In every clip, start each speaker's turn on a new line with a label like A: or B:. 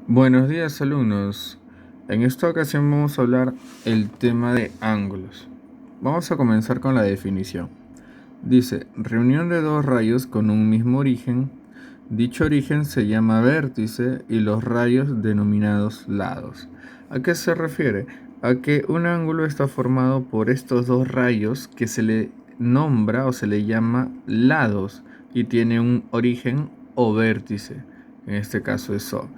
A: Buenos días, alumnos. En esta ocasión vamos a hablar el tema de ángulos. Vamos a comenzar con la definición. Dice, reunión de dos rayos con un mismo origen. Dicho origen se llama vértice y los rayos denominados lados. ¿A qué se refiere? A que un ángulo está formado por estos dos rayos que se le nombra o se le llama lados y tiene un origen o vértice. En este caso es O.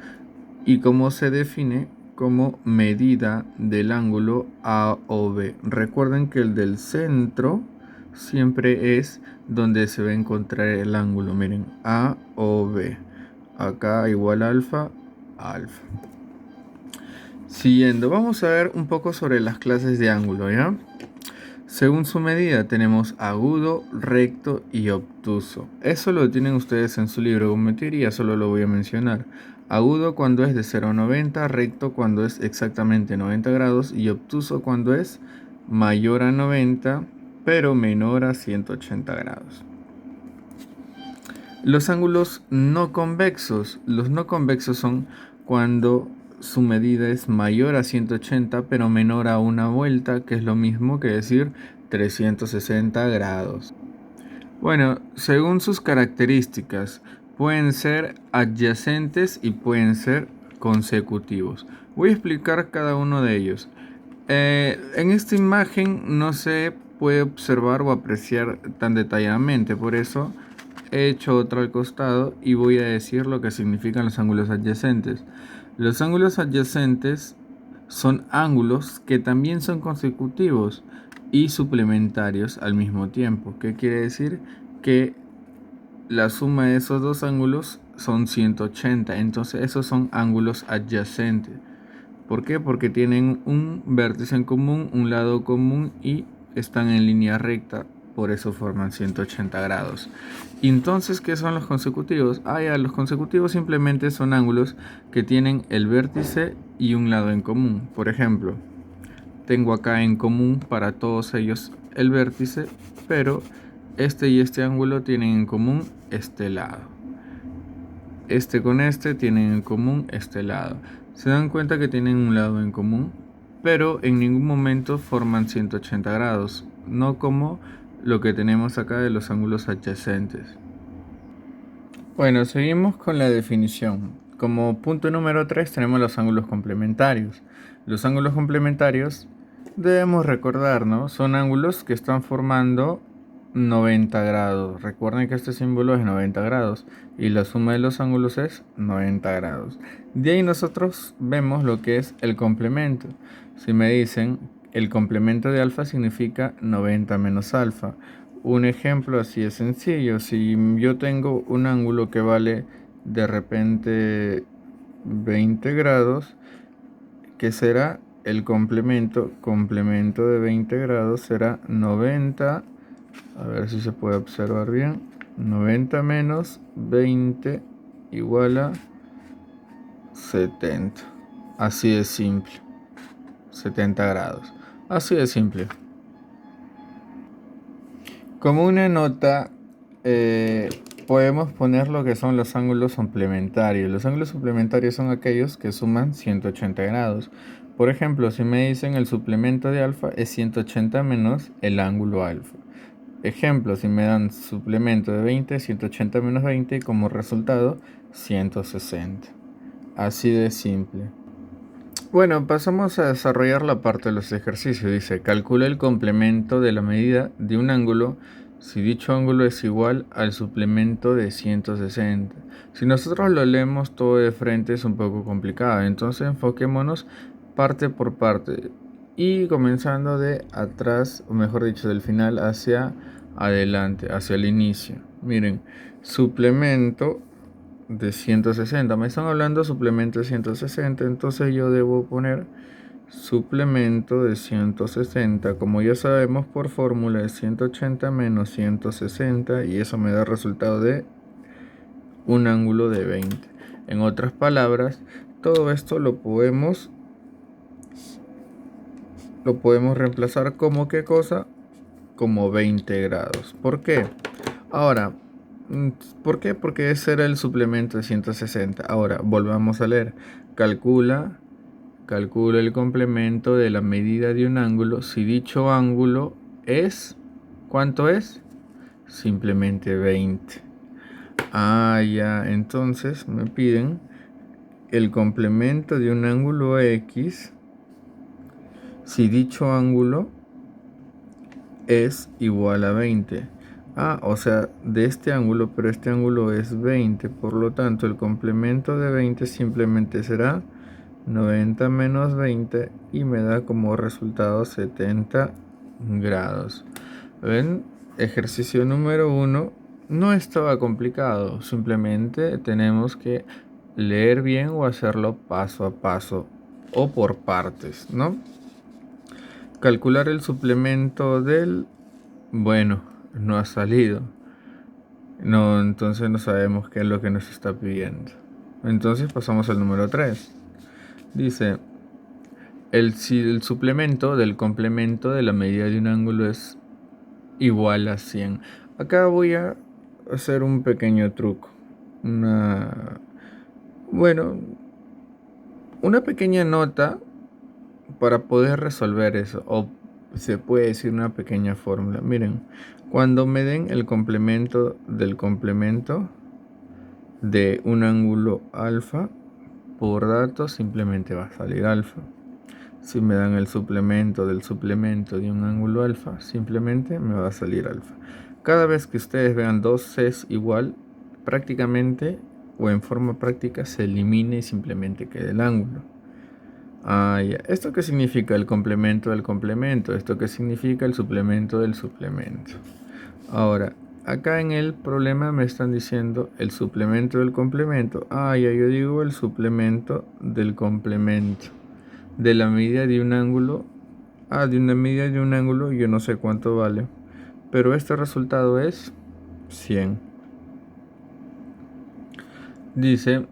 A: Y cómo se define como medida del ángulo A o B. Recuerden que el del centro siempre es donde se va a encontrar el ángulo. Miren, A o B. Acá igual alfa, alfa. Siguiendo, vamos a ver un poco sobre las clases de ángulo, ¿ya? Según su medida tenemos agudo, recto y obtuso. Eso lo tienen ustedes en su libro de geometría, solo lo voy a mencionar. Agudo cuando es de 0 a 90, recto cuando es exactamente 90 grados y obtuso cuando es mayor a 90 pero menor a 180 grados. Los ángulos no convexos. Los no convexos son cuando su medida es mayor a 180 pero menor a una vuelta, que es lo mismo que decir 360 grados. Bueno, según sus características, pueden ser adyacentes y pueden ser consecutivos. Voy a explicar cada uno de ellos. En esta imagen no se puede observar o apreciar tan detalladamente, por eso he hecho otra al costado y voy a decir lo que significan los ángulos adyacentes. Los ángulos adyacentes son ángulos que también son consecutivos y suplementarios al mismo tiempo. ¿Qué quiere decir? Que la suma de esos dos ángulos son 180, entonces esos son ángulos adyacentes. ¿Por qué? Porque tienen un vértice en común, un lado común y están en línea recta, por eso forman 180 grados. Entonces, ¿qué son los consecutivos? Los consecutivos simplemente son ángulos que tienen el vértice y un lado en común. Por ejemplo, tengo acá en común para todos ellos el vértice, pero este y este ángulo tienen en común este lado. Este con este tienen en común este lado. Se dan cuenta que tienen un lado en común, pero en ningún momento forman 180 grados, no como lo que tenemos acá de los ángulos adyacentes. Bueno, seguimos con la definición. Como punto número 3 tenemos los ángulos complementarios. Los ángulos complementarios debemos recordar, ¿no? Son ángulos que están formando 90 grados. Recuerden que este símbolo es 90 grados y la suma de los ángulos es 90 grados. De ahí nosotros vemos lo que es el complemento. Si me dicen el complemento de alfa significa 90 menos alfa. Un ejemplo así es sencillo. Si yo tengo un ángulo que vale de repente 20 grados, ¿qué será? El complemento de 20 grados será 90. A ver si se puede observar bien. 90 menos 20 igual a 70. Así de simple. 70 grados. Así de simple. Como una nota, podemos poner lo que son los ángulos suplementarios. Los ángulos suplementarios son aquellos que suman 180 grados. Por ejemplo, si me dicen el suplemento de alfa es 180 menos el ángulo alfa. Ejemplo, si me dan suplemento de 20, 180 menos 20 y como resultado 160. Así de simple. Bueno, pasamos a desarrollar la parte de los ejercicios. Dice, calcula el complemento de la medida de un ángulo si dicho ángulo es igual al suplemento de 160. Si nosotros lo leemos todo de frente es un poco complicado, entonces enfoquémonos parte por parte y comenzando de atrás, o mejor dicho, del final hacia adelante, hacia el inicio. Miren, suplemento de 160. Me están hablando de suplemento de 160, entonces yo debo poner suplemento de 160. Como ya sabemos, por fórmula es 180 menos 160 y eso me da resultado de un ángulo de 20. En otras palabras, todo esto lo podemos reemplazar como ¿qué cosa? Como 20 grados. ¿Por qué? Ahora, Mm, ¿Por qué? Porque ese era el suplemento de 160. Ahora, volvamos a leer. Calcula, calcula el complemento de la medida de un ángulo si dicho ángulo es... ¿Cuánto es? Simplemente 20. Ah, ya, entonces me piden el complemento de un ángulo X si dicho ángulo es igual a 20. Ah, o sea, de este ángulo, pero este ángulo es 20. Por lo tanto, el complemento de 20 simplemente será 90 menos 20 y me da como resultado 70 grados. ¿Ven? Ejercicio número 1 no estaba complicado. Simplemente tenemos que leer bien o hacerlo paso a paso o por partes, ¿no? Calcular el suplemento del... Bueno, no ha salido. No, entonces no sabemos qué es lo que nos está pidiendo. Entonces pasamos al número 3. Dice, si el suplemento del complemento de la medida de un ángulo es igual a 100. Acá voy a hacer un pequeño truco. Una, bueno, una pequeña nota para poder resolver eso, o se puede decir una pequeña fórmula. Miren, cuando me den el complemento del complemento de un ángulo alfa, por dato simplemente va a salir alfa. Si me dan el suplemento del suplemento de un ángulo alfa, simplemente me va a salir alfa. Cada vez que ustedes vean dos Cs igual, prácticamente o en forma práctica se elimine y simplemente quede el ángulo. Ah, ya. ¿Esto qué significa el complemento del complemento? ¿Esto qué significa el suplemento del suplemento? Ahora, acá en el problema me están diciendo el suplemento del complemento. Ah, ya, yo digo el suplemento del complemento. De la medida de un ángulo. Ah, de una medida de un ángulo, yo no sé cuánto vale. Pero este resultado es 100. Dice,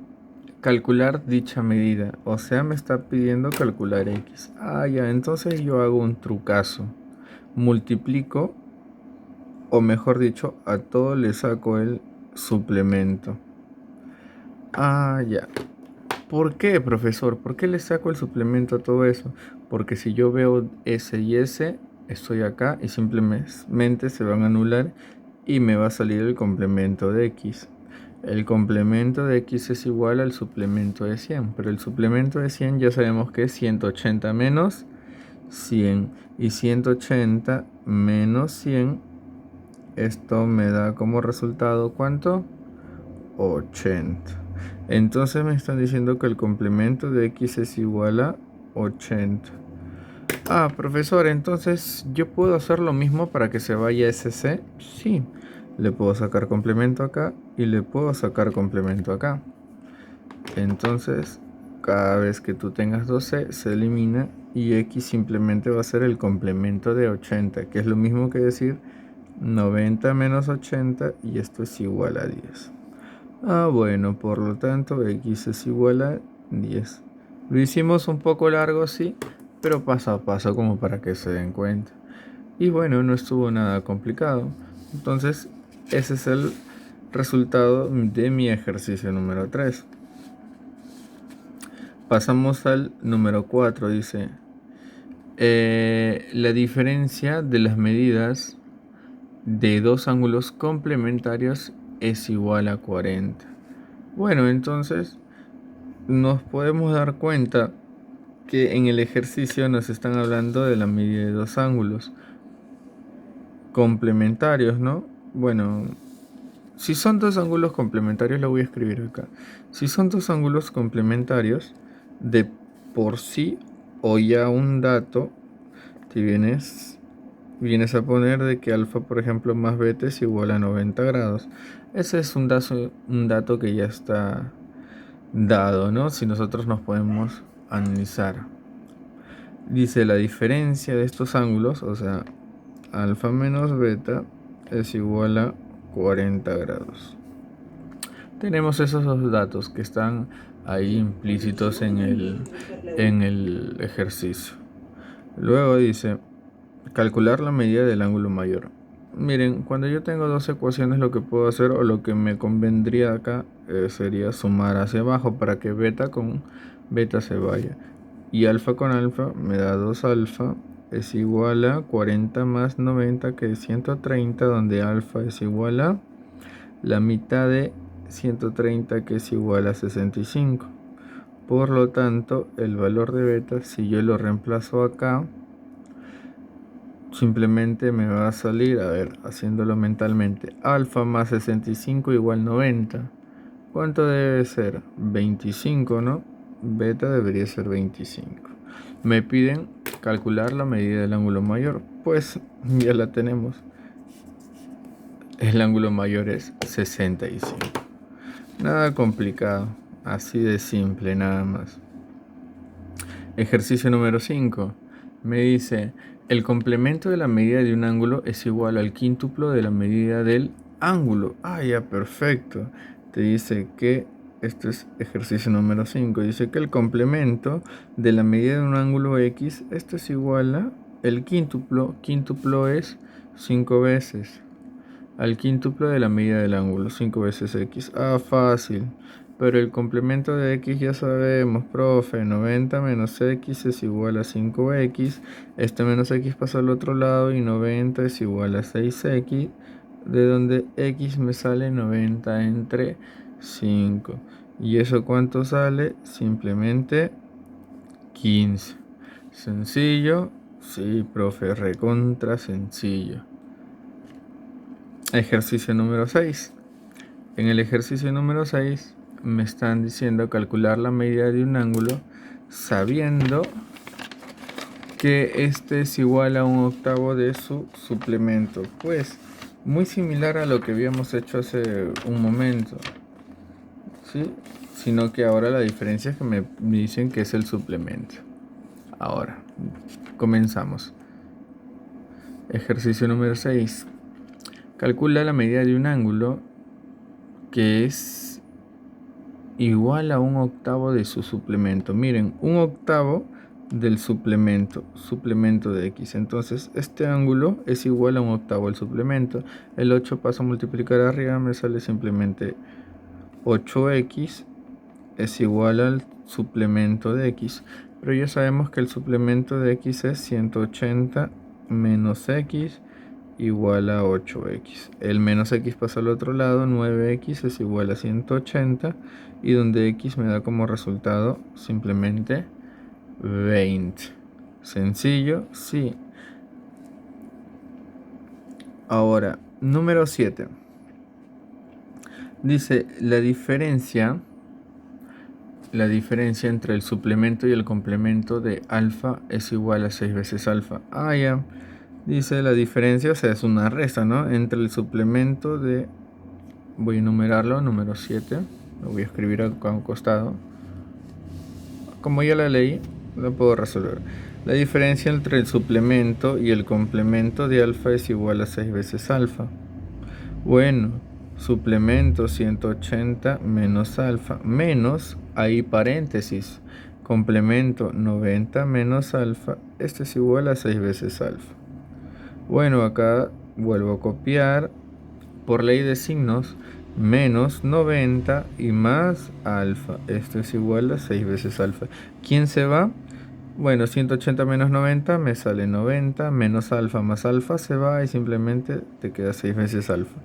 A: calcular dicha medida. O sea, me está pidiendo calcular X. Ah, ya, entonces yo hago un trucazo. Multiplico, o mejor dicho, a todo le saco el suplemento. Ah, ya. ¿Por qué, profesor? ¿Por qué le saco el suplemento a todo eso? Porque si yo veo S y S, estoy acá y simplemente se van a anular y me va a salir el complemento de X. El complemento de X es igual al suplemento de 100, pero el suplemento de 100 ya sabemos que es 180 menos 100 y 180 menos 100, esto me da como resultado ¿cuánto? 80. Entonces me están diciendo que el complemento de X es igual a 80. Ah, profesor, entonces yo puedo hacer lo mismo para que se vaya SC. Sí, le puedo sacar complemento acá y le puedo sacar complemento acá. Entonces, cada vez que tú tengas 2C, se elimina y X simplemente va a ser el complemento de 80, que es lo mismo que decir 90 menos 80 y esto es igual a 10. Ah, bueno, por lo tanto, X es igual a 10. Lo hicimos un poco largo, sí, pero paso a paso como para que se den cuenta. Y bueno, no estuvo nada complicado. Entonces, ese es el resultado de mi ejercicio número 3. Pasamos al número 4, dice, la diferencia de las medidas de dos ángulos complementarios es igual a 40. Bueno, entonces nos podemos dar cuenta que en el ejercicio nos están hablando de la medida de dos ángulos complementarios, ¿no? Bueno, si son dos ángulos complementarios, lo voy a escribir acá. Si son dos ángulos complementarios, de por sí o ya un dato, si vienes a poner de que alfa, por ejemplo, más beta es igual a 90 grados. Ese es un dato que ya está dado, ¿no? Si nosotros nos podemos analizar. Dice la diferencia de estos ángulos, o sea, alfa menos beta es igual a 40 grados. Tenemos esos dos datos que están ahí implícitos en el ejercicio. Luego dice, calcular la medida del ángulo mayor. miren, cuando yo tengo dos ecuaciones, lo que puedo hacer o lo que me convendría acá sería sumar hacia abajo para que beta con beta se vaya. Y alfa con alfa me da 2 alfa es igual a 40 más 90, que es 130, donde alfa es igual a la mitad de 130, que es igual a 65. Por lo tanto, el valor de beta, si yo lo reemplazo acá, simplemente me va a salir, a ver, haciéndolo mentalmente, alfa más 65 igual 90. ¿Cuánto debe ser? 25, ¿no? Beta debería ser 25. Me piden calcular la medida del ángulo mayor. Pues ya la tenemos. El ángulo mayor es 65. Nada complicado. Así de simple, nada más. Ejercicio número 5. Me dice, el complemento de la medida de un ángulo es igual al quíntuplo de la medida del ángulo. Ah, ya, perfecto. Te dice que, esto es ejercicio número 5, dice que el complemento de la medida de un ángulo X, esto es igual a el quíntuplo. Quíntuplo es 5 veces. Al quíntuplo de la medida del ángulo, 5 veces X. Ah, fácil. Pero el complemento de X ya sabemos, profe, 90 menos X es igual a 5X. Este menos X pasa al otro lado y 90 es igual a 6X. De donde X me sale 90 entre 5. ¿Y eso cuánto sale? Simplemente 15. ¿Sencillo? Sí, profe, recontra sencillo. Ejercicio número 6. En el ejercicio número 6 me están diciendo calcular la medida de un ángulo sabiendo que este es igual a 1/8 de su suplemento. Pues muy similar a lo que habíamos hecho hace un momento, ¿sí? Sino que ahora la diferencia es que me dicen que es el suplemento. Ahora, comenzamos. Ejercicio número 6. Calcula la medida de un ángulo que es igual a 1/8 de su suplemento. Miren, 1/8 del suplemento de X. Entonces, este ángulo es igual a 1/8 del suplemento. El 8 pasa a multiplicar arriba, me sale simplemente 8X es igual al suplemento de X. Pero ya sabemos que el suplemento de X es 180 menos X igual a 8X. El menos X pasa al otro lado, 9X es igual a 180, y donde X me da como resultado simplemente 20. ¿Sencillo? Sí. Ahora, número 7. Dice, la diferencia entre el suplemento y el complemento de alfa es igual a 6 veces alfa. Ah, ya. Dice la diferencia, o sea, es una resta, ¿no? Entre el suplemento de... Voy a enumerarlo, número 7. Lo voy a escribir acá a un costado. Como ya la leí, lo puedo resolver. La diferencia entre el suplemento y el complemento de alfa es igual a 6 veces alfa. Bueno, suplemento 180 menos alfa, menos, ahí paréntesis, complemento 90 menos alfa, esto es igual a 6 veces alfa. Bueno, acá vuelvo a copiar, por ley de signos, menos 90 y más alfa, esto es igual a 6 veces alfa. ¿Quién se va? Bueno, 180 menos 90 me sale 90, menos alfa más alfa se va y simplemente te queda 6 veces alfa.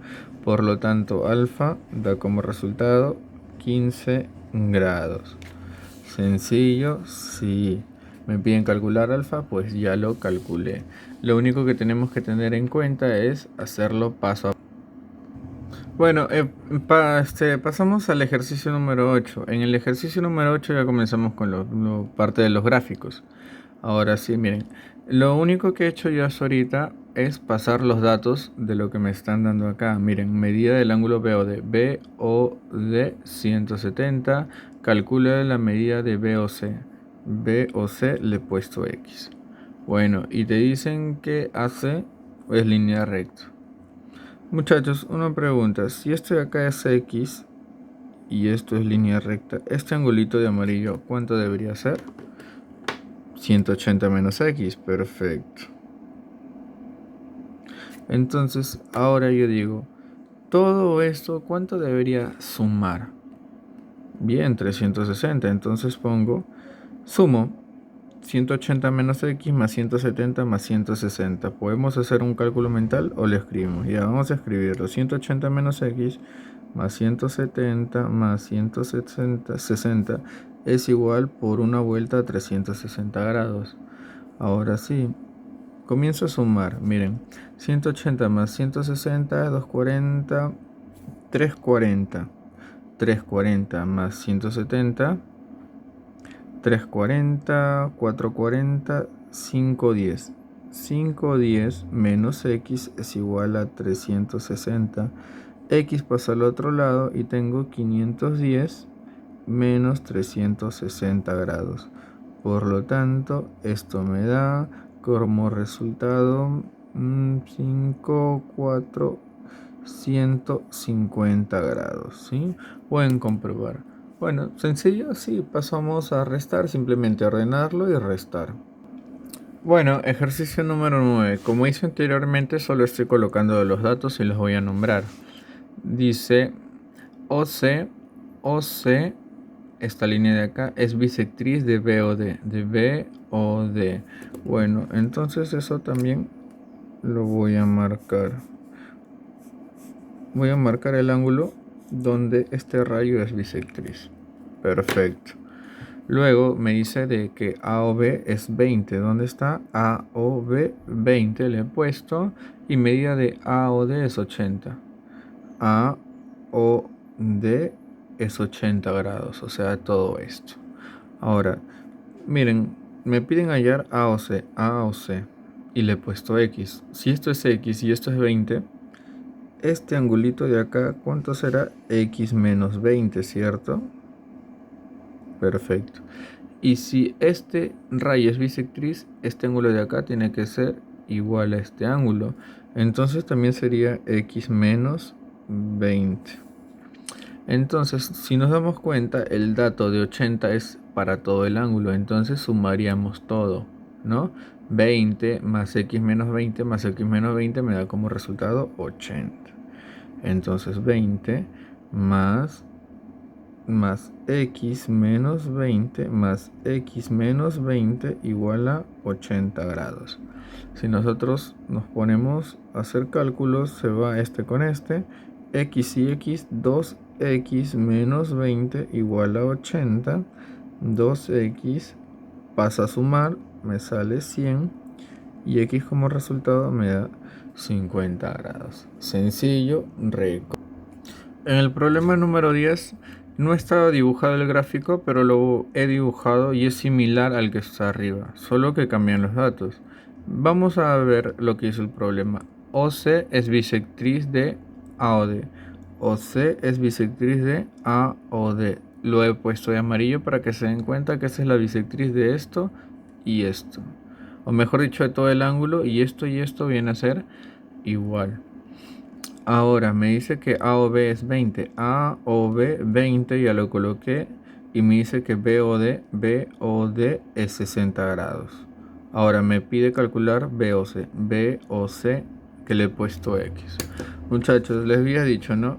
A: Por lo tanto, alfa da como resultado 15 grados. ¿Sencillo? Sí. Me piden calcular alfa, pues ya lo calculé. Lo único que tenemos que tener en cuenta es hacerlo paso a paso. Bueno, pasamos al ejercicio número 8. En el ejercicio número 8 ya comenzamos con la parte de los gráficos. Ahora sí, miren, lo único que he hecho yo hasta ahorita es pasar los datos de lo que me están dando acá. Miren, medida del ángulo BOD, BOD 170, calcula la medida de BOC. BOC le he puesto X. Bueno, y te dicen que AC es línea recta. Muchachos, una pregunta, si esto de acá es X y esto es línea recta, este angulito de amarillo, ¿cuánto debería ser? 180 menos X, perfecto. Entonces, ahora yo digo, todo esto, ¿cuánto debería sumar? Bien, 360. Entonces sumo 180 menos x más 170 más 160. ¿Podemos hacer un cálculo mental o lo escribimos? Ya, vamos a escribirlo. 180 menos x más 170 más 160 es igual por una vuelta a 360 grados. Ahora sí, comienzo a sumar. Miren, 180 más 160, 240, 340. 340 más 170, 340, 440, 510. 510 menos x es igual a 360. X pasa al otro lado y tengo 510 menos 360 grados. Por lo tanto, esto me da como resultado 5, 4, 150 grados, ¿sí? Pueden comprobar. Bueno, sencillo, sí, pasamos a restar, simplemente ordenarlo y restar. Bueno, ejercicio número 9. Como hice anteriormente, solo estoy colocando los datos y los voy a nombrar. Dice OC, OC, esta línea de acá es bisectriz de BOD, de BOD. Bueno, entonces eso también lo voy a marcar. Voy a marcar el ángulo donde este rayo es bisectriz. Perfecto. Luego me dice de que AOB es 20. ¿Dónde está? AOB 20 le he puesto. Y medida de AOD es 80. AOD es 80 grados. O sea, todo esto. Ahora, miren, me piden hallar AOC. AOC. Y le he puesto X. Si esto es X y esto es 20. Este angulito de acá, ¿cuánto será? X menos 20, ¿cierto? Perfecto. Y si este rayo es bisectriz, este ángulo de acá tiene que ser igual a este ángulo. Entonces también sería X menos 20. Entonces, si nos damos cuenta, el dato de 80 es para todo el ángulo. Entonces sumaríamos todo, ¿no? 20 más X menos 20 más X menos 20 me da como resultado 80. Entonces 20 más x menos 20 más x menos 20 igual a 80 grados. Si nosotros nos ponemos a hacer cálculos, se va este con este. X y x, 2x menos 20 igual a 80. 2x pasa a sumar, me sale 100. Y x como resultado me da 50 grados. Sencillo, rico. En el problema número 10 no estaba dibujado el gráfico, pero lo he dibujado y es similar al que está arriba, solo que cambian los datos. Vamos a ver lo que hizo el problema. OC es bisectriz de AOD. OC es bisectriz de AOD. Lo he puesto de amarillo para que se den cuenta que esa es la bisectriz de esto y esto. O mejor dicho, de todo el ángulo, y esto viene a ser igual. Ahora me dice que AOB es 20. AOB 20 ya lo coloqué. Y me dice que BOD es 60 grados. Ahora me pide calcular BOC. BOC que le he puesto X. Muchachos, les había dicho, ¿no?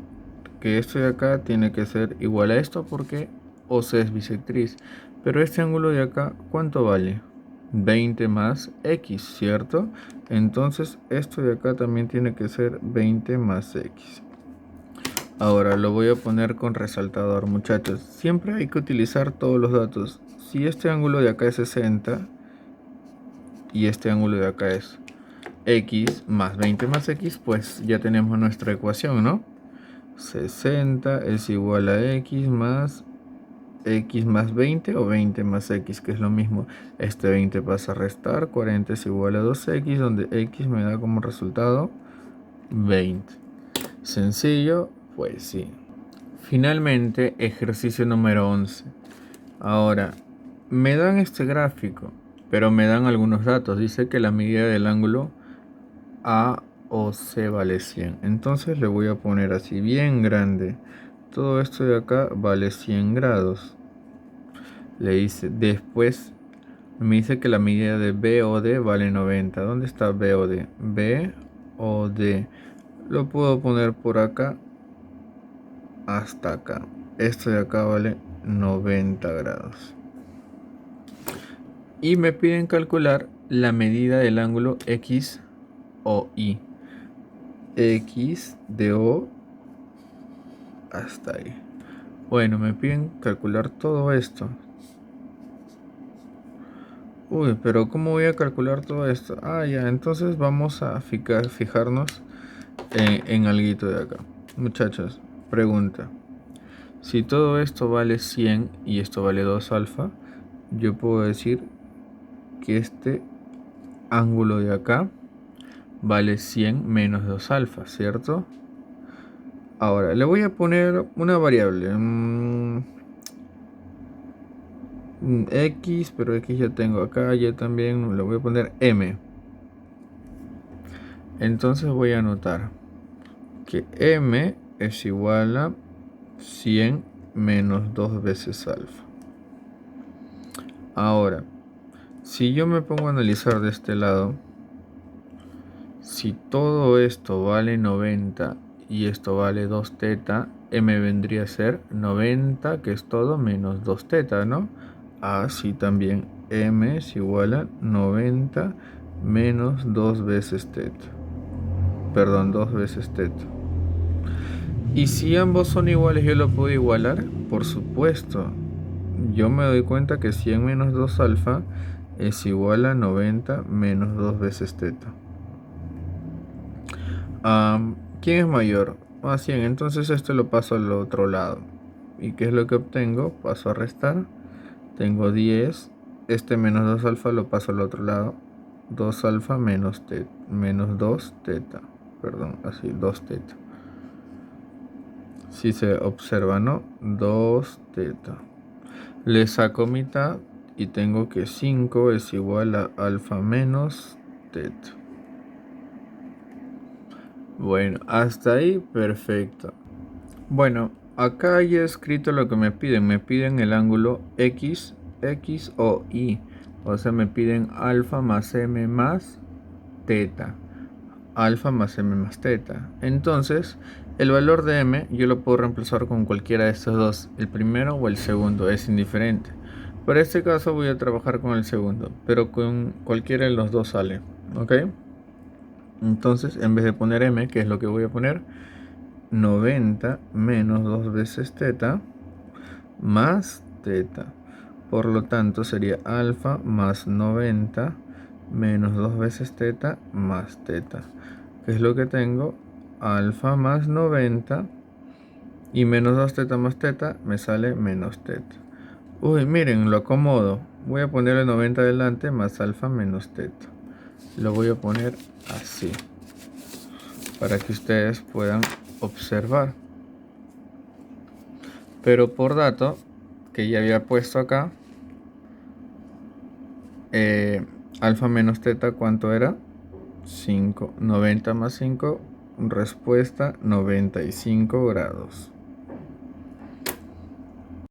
A: Que esto de acá tiene que ser igual a esto porque OC es bisectriz. Pero este ángulo de acá, ¿cuánto vale? 20 más X, ¿cierto? Entonces esto de acá también tiene que ser 20 más X. Ahora lo voy a poner con resaltador, muchachos. Siempre hay que utilizar todos los datos. Si este ángulo de acá es 60 y este ángulo de acá es X más 20 más X, pues ya tenemos nuestra ecuación, ¿no? 60 es igual a X más 20 o 20 más X, que es lo mismo. Este 20 pasa a restar, 40 es igual a 2X, donde X me da como resultado 20. Sencillo, pues sí. Finalmente, ejercicio número 11. Ahora, me dan este gráfico, pero me dan algunos datos. Dice que la medida del ángulo AOC vale 100. Entonces le voy a poner así bien grande. Todo esto de acá vale 100 grados. Le dice, después me dice que la medida de BOD vale 90. ¿Dónde está BOD? BOD o D. Lo puedo poner por acá hasta acá. Esto de acá vale 90 grados. Y me piden calcular la medida del ángulo X o Y. X de O hasta ahí. Bueno, me piden calcular todo esto. Uy, pero ¿cómo voy a calcular todo esto? Ah, ya, entonces vamos a fijarnos en alguito de acá. Muchachos, pregunta. Si todo esto vale 100 y esto vale 2 alfa, yo puedo decir que este ángulo de acá vale 100 menos 2 alfa, ¿cierto? Ahora, le voy a poner una variable. X, pero X ya tengo acá, ya también le voy a poner M. Entonces voy a anotar que M es igual a 100 menos 2 veces alfa. Ahora, si yo me pongo a analizar de este lado, si todo esto vale 90 y esto vale 2 teta, M vendría a ser 90, que es todo, menos 2 teta, ¿no? Así también M es igual a 90 menos 2 veces teta. Perdón, 2 veces teta. Y si ambos son iguales, ¿yo lo puedo igualar? Por supuesto. Yo me doy cuenta que 100 menos 2 alfa es igual a 90 menos 2 veces teta. ¿Quién es mayor? 100. Entonces esto lo paso al otro lado. ¿Y qué es lo que obtengo? Paso a restar. Tengo 10. Este menos 2 alfa lo paso al otro lado. 2 alfa menos 2 teta. Perdón, así, 2 teta. Si se observa, ¿no? 2 teta. Le saco mitad y tengo que 5 es igual a alfa menos teta. Bueno, hasta ahí perfecto. Bueno, acá ya he escrito lo que me piden. Me piden el ángulo X, X o Y. O sea, me piden alfa más M más teta. Alfa más M más teta. Entonces, el valor de M yo lo puedo reemplazar con cualquiera de estos dos. El primero o el segundo, es indiferente. Para este caso voy a trabajar con el segundo, pero con cualquiera de los dos sale. ¿Ok? Entonces, en vez de poner M, que es lo que voy a poner, 90 menos 2 veces teta más teta. Por lo tanto, sería alfa más 90 menos 2 veces teta más teta. ¿Qué es lo que tengo? Alfa más 90 y menos 2 teta más teta me sale menos teta. Uy, miren, lo acomodo. Voy a ponerle 90 adelante más alfa menos teta. Lo voy a poner así para que ustedes puedan observar. Pero por dato que ya había puesto acá, alfa menos teta, ¿cuánto era? 5. 90 más 5, respuesta 95 grados.